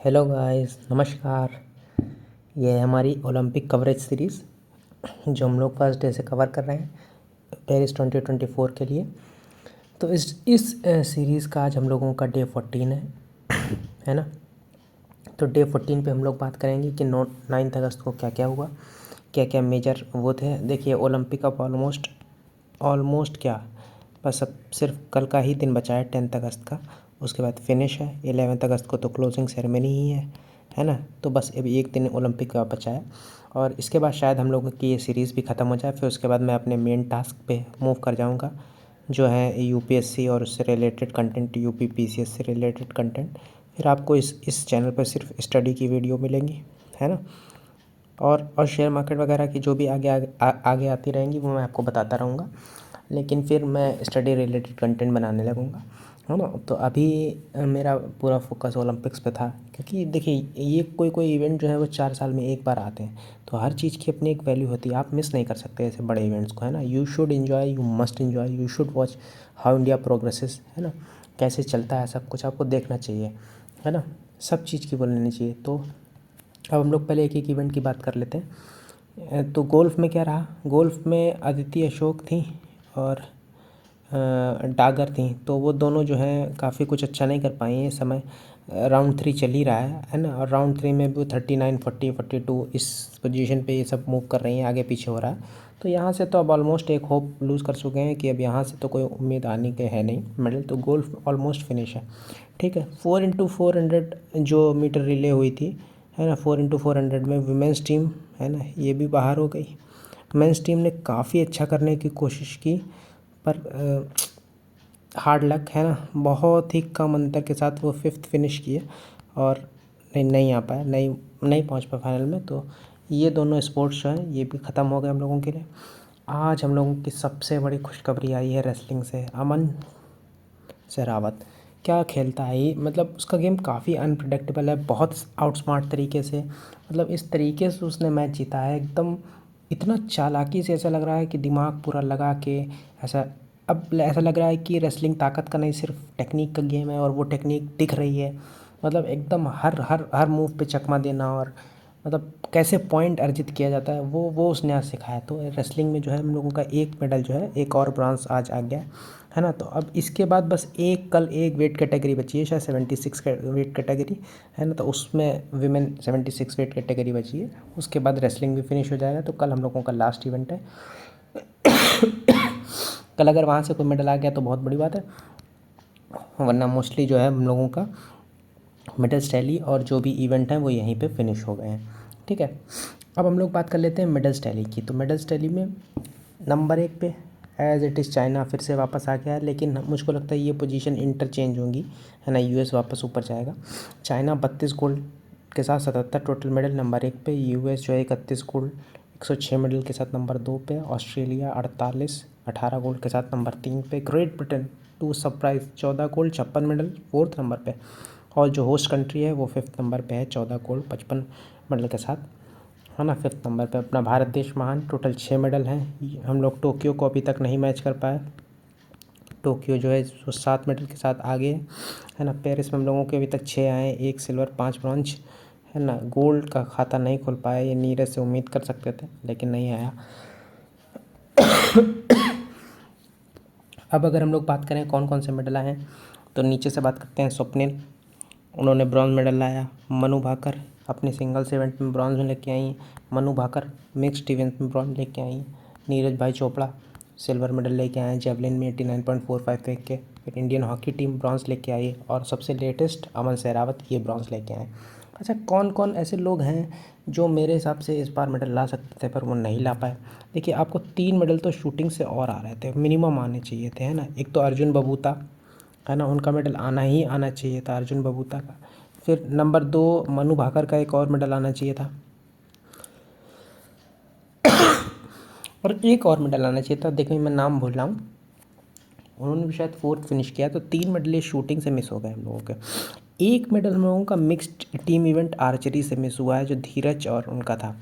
Hello guys, नमस्कार। ये है हमारी ओलंपिक कवरेज सीरीज़ जो हम लोग फर्स्ट डे से कवर कर रहे हैं पेरिस 2024 के लिए। तो इस सीरीज़ का आज हम लोगों का डे 14 है ना। तो डे 14 पे हम लोग बात करेंगे कि 9 अगस्त को क्या क्या हुआ, क्या क्या मेजर वो थे। देखिए, ओलंपिक अब ऑलमोस्ट क्या, बस अब सिर्फ कल का ही दिन बचा है 10 अगस्त का। उसके बाद फिनिश है 11 अगस्त को, तो क्लोजिंग सेरेमनी ही है ना। तो बस अभी एक दिन ओलंपिक का बचा है और इसके बाद शायद हम लोगों की ये सीरीज़ भी ख़त्म हो जाए। फिर उसके बाद मैं अपने मेन टास्क पे मूव कर जाऊँगा, जो है यूपीएससी और उससे रिलेटेड कंटेंट, यूपी पीसीएस से रिलेटेड कंटेंट। फिर आपको इस चैनल पर सिर्फ स्टडी की वीडियो मिलेंगी, है ना। और शेयर मार्केट वगैरह की जो भी आगे आती रहेंगी वो मैं आपको बताता रहूँगा, लेकिन फिर मैं स्टडी रिलेटेड कंटेंट बनाने लगूँगा, है ना। तो अभी मेरा पूरा फोकस ओलंपिक्स पे था, क्योंकि देखिए ये कोई इवेंट जो है वो 4 साल में एक बार आते हैं, तो हर चीज़ की अपनी एक वैल्यू होती है। आप मिस नहीं कर सकते ऐसे बड़े इवेंट्स को, है ना। You should enjoy, you must enjoy, you should watch how India progresses, है ना। कैसे चलता है सब कुछ आपको देखना चाहिए, है ना। सब चीज़ की बोल लेनी चाहिए। तो अब हम लोग पहले एक एक इवेंट की बात कर लेते हैं। तो गोल्फ़ में क्या रहा, गोल्फ़ में अदिति अशोक थी और डागर थी। तो वो दोनों जो हैं काफ़ी कुछ अच्छा नहीं कर पाई हैं इस समय। राउंड 3 चल ही रहा है ना। और राउंड 3 में भी 39, 40, 42 इस पोजीशन पे ये सब मूव कर रही हैं, आगे पीछे हो रहा है। तो यहाँ से तो अब ऑलमोस्ट एक होप लूज़ कर चुके हैं कि अब यहाँ से तो कोई उम्मीद आने के है नहीं मेडल। तो गोल्फ ऑलमोस्ट फिनिश है, ठीक है। 4x400 जो मीटर रिले हुई थी, है ना, 4x400 में वुमेंस टीम, है ना, ये भी बाहर हो गई। मेंस टीम ने काफ़ी अच्छा करने की कोशिश की, पर हार्ड लक, है ना। बहुत ही कम अंतर के साथ वो 5th फिनिश किए और नहीं आ पाए, नहीं पहुंच पाए फाइनल में। तो ये दोनों स्पोर्ट्स जो हैं ये भी ख़त्म हो गए हम लोगों के लिए। आज हम लोगों की सबसे बड़ी खुशखबरी आई है रेसलिंग से। अमन सहरावत क्या खेलता है ये, मतलब उसका गेम काफ़ी अनप्रिडिक्टेबल है, बहुत आउटस्मार्ट तरीके से, मतलब इस तरीके से उसने मैच जीता है एकदम, इतना चालाकी से। ऐसा लग रहा है कि दिमाग पूरा लगा के ऐसा, अब ऐसा लग रहा है कि रेसलिंग ताकत का नहीं, सिर्फ टेक्निक का गेम है और वो टेक्निक दिख रही है। मतलब एकदम हर हर हर मूव पे चकमा देना और मतलब कैसे पॉइंट अर्जित किया जाता है वो उसने आज सिखाया। तो रेसलिंग में जो है हम लोगों का एक मेडल जो है, एक और ब्रॉन्ज आज आ गया है ना। तो अब इसके बाद बस कल एक वेट कैटेगरी बची है, शायद 76 वेट कैटेगरी, है ना। तो उसमें विमेन 76 वेट कैटेगरी बची है, उसके बाद रेसलिंग भी फिनिश हो जाएगा। तो कल हम लोगों का लास्ट इवेंट है। कल अगर वहाँ से कोई मेडल आ गया तो बहुत बड़ी बात है, वरना मोस्टली जो है हम लोगों का मेडल्स टैली और जो भी इवेंट हैं वो यहीं पे फिनिश हो गए हैं, ठीक है। अब हम लोग बात कर लेते हैं मेडल्स टैली की। तो मेडल्स टैली में नंबर 1 पे एज़ इट इज़ चाइना फिर से वापस आ गया है, लेकिन मुझको लगता है ये पोजीशन इंटरचेंज होंगी, है ना। यूएस वापस ऊपर जाएगा। चाइना 32 गोल्ड के साथ 77 टोटल मेडल नंबर 1 पे। यूएस जो है 31 गोल्ड 106 मेडल के साथ नंबर 2 पे। ऑस्ट्रेलिया 48 18 गोल्ड के साथ नंबर 3 पे। Great Britain to surprise 14 gold 56 medal 4th number पे। और जो होस्ट कंट्री है वो 5th नंबर पे है, 14 गोल्ड 55 मेडल के साथ, है ना। 5th नंबर पे अपना भारत देश महान, टोटल 6 मेडल हैं। हम लोग टोक्यो को अभी तक नहीं मैच कर पाए, टोक्यो जो है वो 7 मेडल के साथ आगे है ना। पेरिस में हम लोगों के अभी तक 6 आए, 1 सिल्वर 5 ब्रॉन्ज, है ना। गोल्ड का खाता नहीं खोल पाया, ये नीरज से उम्मीद कर सकते थे लेकिन नहीं आया। अब अगर हम लोग बात करें कौन कौन से मेडल आए हैं, तो नीचे से बात करते हैं। स्वप्निल, उन्होंने ब्रॉन्ज मेडल लाया। मनु भाकर अपने सिंगल्स इवेंट में ब्रॉन्ज में लेके आई। मनु भाकर मिक्स्ड इवेंट में ब्रॉन्ज लेके आई। नीरज भाई चोपड़ा सिल्वर मेडल लेके आए जेवलिन में 89.45 फेंक के। फिर इंडियन हॉकी टीम ब्रॉन्ज लेके आई और सबसे लेटेस्ट अमन सहरावत ये ब्रॉन्ज लेके आए। अच्छा, कौन कौन ऐसे लोग हैं जो मेरे हिसाब से इस बार मेडल ला सकते थे पर वो नहीं ला पाए। देखिए, आपको 3 मेडल तो शूटिंग से और आ रहे थे, मिनिमम आने चाहिए थे, है ना। एक तो अर्जुन बबूता, है ना, उनका मेडल आना ही आना चाहिए था, अर्जुन बबूता का। फिर नंबर 2 मनु भाकर का एक और मेडल आना चाहिए था, और एक और मेडल आना चाहिए था, देखिए मैं नाम भूल रहा हूँ, उन्होंने भी शायद 4th फिनिश किया। तो 3 मेडल ये शूटिंग से मिस हो गए हम लोगों के। एक मेडल हम लोगों का मिक्स्ड टीम इवेंट आर्चरी से मिस हुआ है, जो धीरज और उनका था,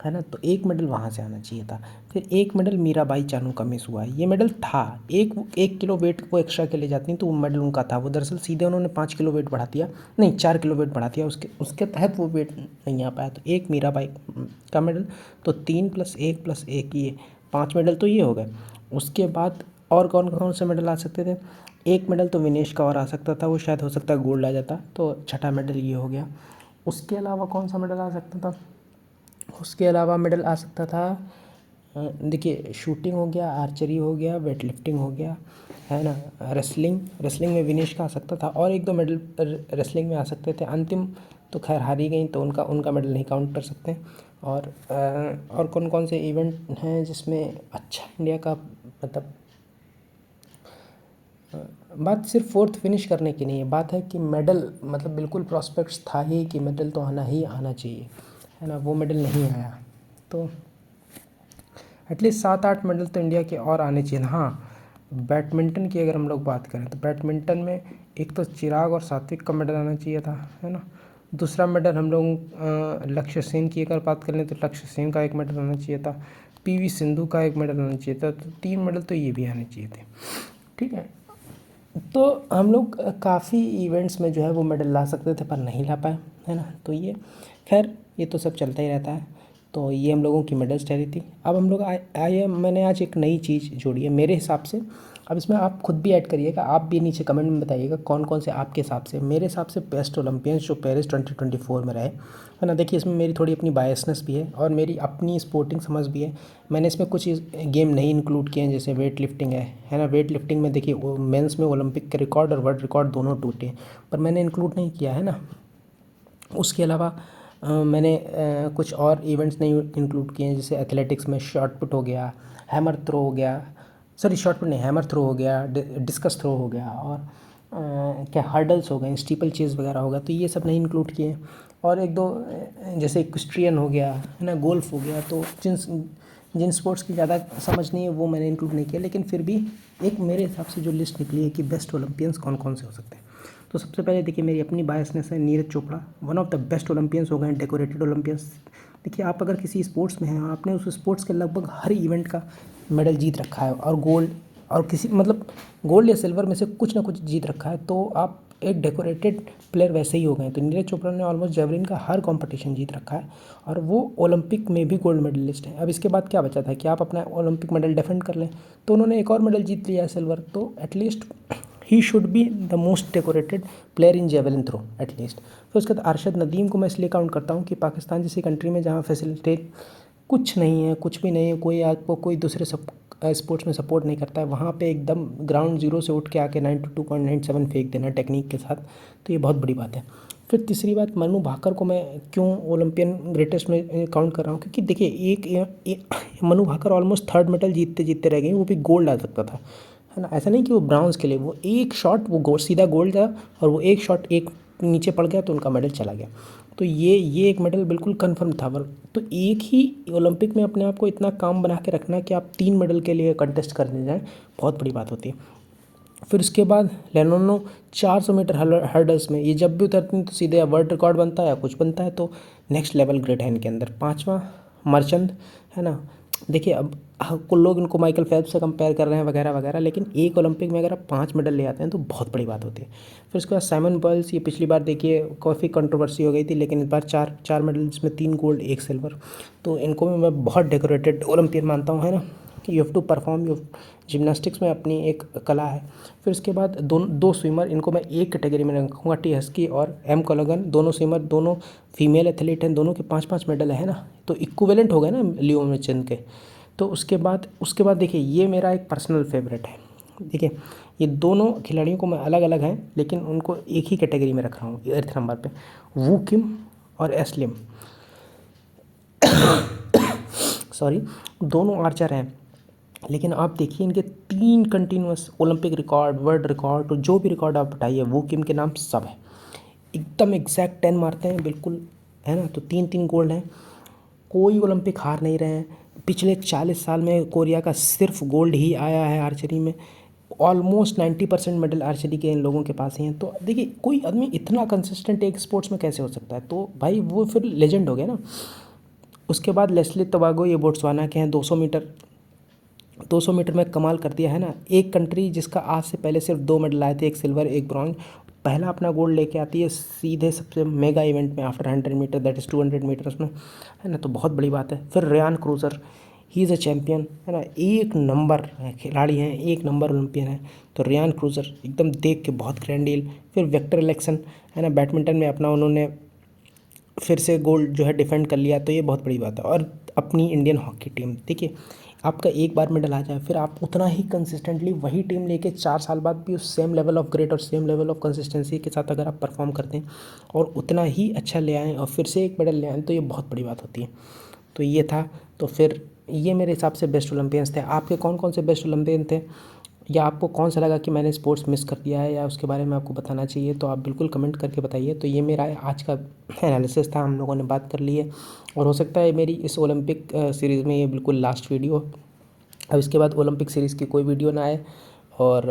है ना। तो एक मेडल वहाँ से आना चाहिए था। फिर एक मेडल मीराबाई चानू का मिस हुआ, ये मेडल था, 1 किलो वेट वो एक्स्ट्रा के ले जाती तो वो मेडल उनका था। वो दरअसल सीधे उन्होंने 5 किलो वेट बढ़ा दिया, नहीं 4 किलो वेट बढ़ा दिया, उसके तहत वो वेट नहीं आ पाया। तो एक मीराबाई का मेडल, तो 3+1+1 ये 5 मेडल तो ये हो गए। उसके बाद और कौन कौन से मेडल आ सकते थे? एक मेडल तो विनेश का और आ सकता था, वो शायद हो सकता है गोल्ड आ जाता, तो छठा मेडल ये हो गया। उसके अलावा कौन सा मेडल आ सकता था? उसके अलावा मेडल आ सकता था, देखिए शूटिंग हो गया, आर्चरी हो गया, वेट लिफ्टिंग हो गया, है ना, रेसलिंग में विनेश का आ सकता था, और 1-2 मेडल रेसलिंग में आ सकते थे। अंतिम तो खैर हारी गई, तो उनका मेडल नहीं काउंट कर सकते। और कौन कौन से इवेंट हैं जिसमें अच्छा इंडिया का, मतलब बात सिर्फ फोर्थ फिनिश करने की नहीं है, बात है कि मेडल, मतलब बिल्कुल प्रॉस्पेक्ट्स था ही कि मेडल तो आना ही आना चाहिए, है ना, वो मेडल नहीं आया। तो एटलीस्ट 7-8 मेडल तो इंडिया के और आने चाहिए। हाँ, बैडमिंटन की अगर हम लोग बात करें तो बैडमिंटन में एक तो चिराग और सात्विक का मेडल आना चाहिए था, है ना। दूसरा मेडल हम लोग लक्ष्य सेन की अगर बात करें तो लक्ष्य सेन का एक मेडल आना चाहिए था, पीवी सिंधु का एक मेडल आना चाहिए था, तो 3 मेडल तो ये भी आने चाहिए थे, ठीक है। तो हम लोग काफ़ी इवेंट्स में जो है वो मेडल ला सकते थे पर नहीं ला पाए, है ना। तो ये खैर ये तो सब चलता ही रहता है। तो ये हम लोगों की मेडल स्टोरी थी। अब हम लोग आए, मैंने आज एक नई चीज़ जोड़ी है मेरे हिसाब से। अब इसमें आप खुद भी ऐड करिएगा, आप भी नीचे कमेंट में बताइएगा कौन कौन से आपके हिसाब से, मेरे हिसाब से बेस्ट ओलंपियंस जो पेरिस 2024 में रहे, है ना। देखिए इसमें मेरी थोड़ी अपनी बायसनेस भी है और मेरी अपनी स्पोर्टिंग समझ भी है। मैंने इसमें कुछ गेम नहीं इंक्लूड किए हैं, जैसे वेट लिफ्टिंग है ना। वेट लिफ्टिंग में देखिए मेंस में ओलंपिक के रिकॉर्ड और वर्ल्ड रिकॉर्ड दोनों टूटे, पर मैंने इंक्लूड नहीं किया, है ना। उसके अलावा मैंने कुछ और इवेंट्स नहीं इंक्लूड किए हैं, जैसे एथलेटिक्स में शॉट पुट हो गया, हैमर थ्रो हो गया, सॉरी शॉट पुट नहीं, हैमर थ्रो हो गया, डिस्कस थ्रो हो गया, और क्या हर्डल्स हो गए, स्टीपल चेज़ वगैरह हो गया, तो ये सब नहीं इंक्लूड किए। और 1-2 जैसे इक्वेस्ट्रियन हो गया, है ना, गोल्फ हो गया, तो जिन स्पोर्ट्स की ज़्यादा समझ नहीं है वो मैंने इंक्लूड नहीं किया, लेकिन फिर भी एक मेरे हिसाब से जो लिस्ट निकली है कि बेस्ट ओलंपियंस कौन कौन से हो सकते हैं। तो सबसे पहले देखिए मेरी अपनी बायसनेस है, Neeraj Chopra one of the best Olympians हो गए, डेकोरेटेड ओलंपियंस। देखिए आप अगर किसी स्पोर्ट्स में हैं, आपने उस स्पोर्ट्स के लगभग हर इवेंट का मेडल जीत रखा है और गोल्ड, और किसी मतलब गोल्ड या सिल्वर में से कुछ ना कुछ जीत रखा है, तो आप एक डेकोरेटेड प्लेयर वैसे ही हो गए। तो नीरज चोपड़ा ने ऑलमोस्ट जेवलिन का हर कंपटीशन जीत रखा है और वो ओलंपिक में भी गोल्ड मेडलिस्ट है। अब इसके बाद क्या बचा था कि आप अपना ओलंपिक मेडल डिफेंड कर लें, तो उन्होंने एक और मेडल जीत लिया है सिल्वर, तो at least he should be the most decorated player in javelin throw at least. फिर उसके बाद अरशद नदीम को मैं इसलिए काउंट करता हूँ कि पाकिस्तान जैसी कंट्री में जहाँ फैसिलिटेट कुछ नहीं है, कुछ भी नहीं है, कोई आपको कोई दूसरे स्पोर्ट्स में सपोर्ट नहीं करता है, वहाँ पे एकदम ग्राउंड जीरो से उठ के आके 92.97 फेंक देना टेक्निक के साथ, तो ये बहुत बड़ी बात है। फिर तीसरी बात, मनु भाकर को मैं क्यों ओलंपियन ग्रेटेस्ट में काउंट कर रहा हूँ, क्योंकि देखिए Manu Bhaker almost third medal जीतते जीतते रह गई, वो भी गोल्ड आ सकता था, है ना। ऐसा नहीं कि वो ब्राउन्स के लिए, वो एक शॉट वो सीधा गोल्ड था और वो एक शॉट एक नीचे पड़ गया तो उनका मेडल चला गया। तो ये एक मेडल बिल्कुल कंफर्म था। तो एक ही ओलंपिक में अपने आप को इतना काम बना के रखना कि आप 3 मेडल के लिए कंटेस्ट करने जाएँ, बहुत बड़ी बात होती है। फिर उसके बाद लेनोनो 400 मीटर हर्डल्स में ये जब भी उतरती हैं तो सीधे या वर्ल्ड रिकॉर्ड बनता है या कुछ बनता है, तो नेक्स्ट लेवल ग्रेट है इनके अंदर। 5वां मर्चेंट, है ना। देखिए अब कुछ लोग इनको माइकल फेल्प्स से कंपेयर कर रहे हैं वगैरह वगैरह, लेकिन एक ओलंपिक में अगर आप 5 मेडल ले आते हैं तो बहुत बड़ी बात होती है। फिर उसके बाद साइमन बॉयल्स, ये पिछली बार देखिए काफ़ी कंट्रोवर्सी हो गई थी, लेकिन इस बार चार मेडल, जिसमें 3 गोल्ड 1 सिल्वर, तो इनको भी मैं बहुत डेकोरेटेड ओलंपियन मानता हूँ, है ना। You have to perform your gymnastics में अपनी एक कला है। फिर उसके बाद दो स्विमर, इनको मैं एक कैटेगरी में रखूँगा, टी हस्की और एम कोलोगन, दोनों स्विमर, दोनों फीमेल एथलीट हैं, दोनों के 5-5 मेडल है ना, तो इक्विवेलेंट हो गए ना लियो मिचन के। तो उसके बाद देखिए ये मेरा एक पर्सनल फेवरेट है। देखिए ये दोनों खिलाड़ियों को मैं अलग अलग हैं, लेकिन उनको एक ही कैटेगरी में रख रहा हूँ 8th नंबर पे, वू किम और एस्लिम। सॉरी, दोनों आर्चर हैं, लेकिन आप देखिए इनके 3 continuous Olympic record, world record, तो जो भी रिकॉर्ड आप बताइए वो किम के नाम सब है, एकदम एग्जैक्ट 10 मारते हैं बिल्कुल, है ना। तो 3-3 गोल्ड हैं, कोई ओलंपिक हार नहीं रहे हैं। पिछले 40 साल में कोरिया का सिर्फ गोल्ड ही आया है आर्चरी में, ऑलमोस्ट 90% मेडल आर्चरी के इन लोगों के पास ही हैं। तो देखिए कोई आदमी इतना कंसिस्टेंट एक स्पोर्ट्स में कैसे हो सकता है, तो भाई वो फिर लेजेंड हो गया ना। उसके बाद लेस्ली टोबागो, ये बोट्सवाना के हैं, 200 मीटर में कमाल कर दिया है ना। एक कंट्री जिसका आज से पहले सिर्फ 2 मेडल आए थे, एक सिल्वर एक ब्रॉन्ज, पहला अपना गोल्ड लेके आती है सीधे सबसे मेगा इवेंट में after 100 meter, that is 200 meters में, है ना। तो बहुत बड़ी बात है। फिर Ryan Crouser, he is a champion, है ना, एक नंबर खिलाड़ी हैं, एक नंबर ओलंपियन है। तो रेयान क्रूज़र एकदम देख के बहुत ग्रैंड डील। फिर विक्टर एलेक्सन, है ना, बैडमिंटन में अपना उन्होंने फिर से गोल्ड जो है डिफेंड कर लिया, तो ये बहुत बड़ी बात है। और अपनी इंडियन हॉकी टीम, देखिए आपका एक बार मेडल आ जाए, फिर आप उतना ही कंसिस्टेंटली वही टीम लेके 4 साल बाद भी उस सेम लेवल ऑफ ग्रेट और सेम लेवल ऑफ कंसिस्टेंसी के साथ अगर आप परफॉर्म करते हैं और उतना ही अच्छा ले आएँ और फिर से एक मेडल ले आएँ, तो ये बहुत बड़ी बात होती है। तो ये था। तो फिर ये मेरे हिसाब से बेस्ट ओलंपियंस थे। आपके कौन कौन से बेस्ट ओलंपियन थे, या आपको कौन सा लगा कि मैंने स्पोर्ट्स मिस कर दिया है या उसके बारे में आपको बताना चाहिए, तो आप बिल्कुल कमेंट करके बताइए। तो ये मेरा आज का एनालिसिस था, हम लोगों ने बात कर ली है, और हो सकता है मेरी इस ओलंपिक सीरीज़ में ये बिल्कुल लास्ट वीडियो। अब इसके बाद ओलंपिक सीरीज़ की कोई वीडियो ना आए, और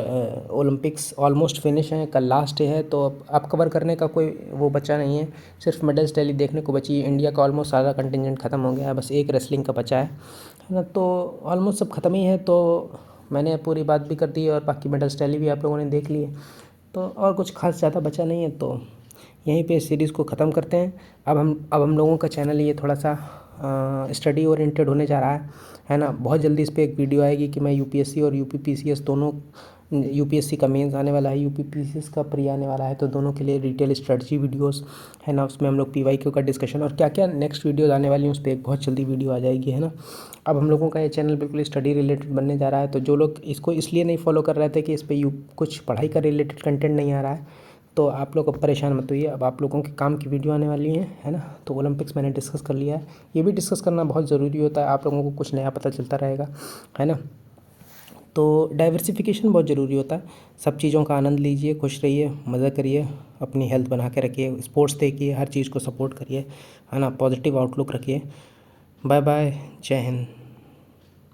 ओलंपिक्स ऑलमोस्ट फिनिश है, कल लास्ट डे है, तो अब कवर करने का कोई वो बचा नहीं है, सिर्फ मेडल्स टैली देखने को बची है। इंडिया का ऑलमोस्ट सारा कंटिजेंट ख़त्म हो गया है, बस एक रेसलिंग का बचा है ना। तो ऑलमोस्ट सब ख़त्म ही है। तो मैंने पूरी बात भी कर दी और बाकी मेडल्स टैली भी आप लोगों ने देख लिए, तो और कुछ खास ज़्यादा बचा नहीं है। तो यहीं पे सीरीज़ को ख़त्म करते हैं। अब हम लोगों का चैनल ये थोड़ा सा स्टडी ओरिएंटेड होने जा रहा है ना। बहुत जल्दी इस पर एक वीडियो आएगी कि मैं यूपीएससी और यूपीपीसीएस दोनों, यूपीएससी का मेंस आने वाला है, यूपीपीसीएस का प्री आने वाला है, तो दोनों के लिए डिटेल स्ट्रेटजी वीडियोस है ना। उसमें हम लोग पीवाईक्यू का डिस्कशन और क्या क्या नेक्स्ट वीडियोज़ आने वाली हैं, उस पर एक बहुत जल्दी वीडियो आ जाएगी, है ना। अब हम लोगों का ये चैनल बिल्कुल स्टडी रिलेटेड बनने जा रहा है। तो जो लोग इसको इसलिए नहीं फॉलो कर रहे थे कि इस पर कुछ पढ़ाई का रिलेटेड कंटेंट नहीं आ रहा है, तो आप लोग अब परेशान मत होइए। अब आप लोगों के काम की वीडियो आने वाली है ना। तो ओलंपिक्स मैंने डिस्कस कर लिया है, ये भी डिस्कस करना बहुत ज़रूरी होता है, आप लोगों को कुछ नया पता चलता रहेगा, है ना। तो डाइवर्सिफिकेशन बहुत ज़रूरी होता है। सब चीज़ों का आनंद लीजिए, खुश रहिए, मज़ा करिए, अपनी हेल्थ बना के रखिए, स्पोर्ट्स देखिए, हर चीज़ को सपोर्ट करिए, है ना, पॉजिटिव आउटलुक रखिए। बाय बाय, जय हिंद।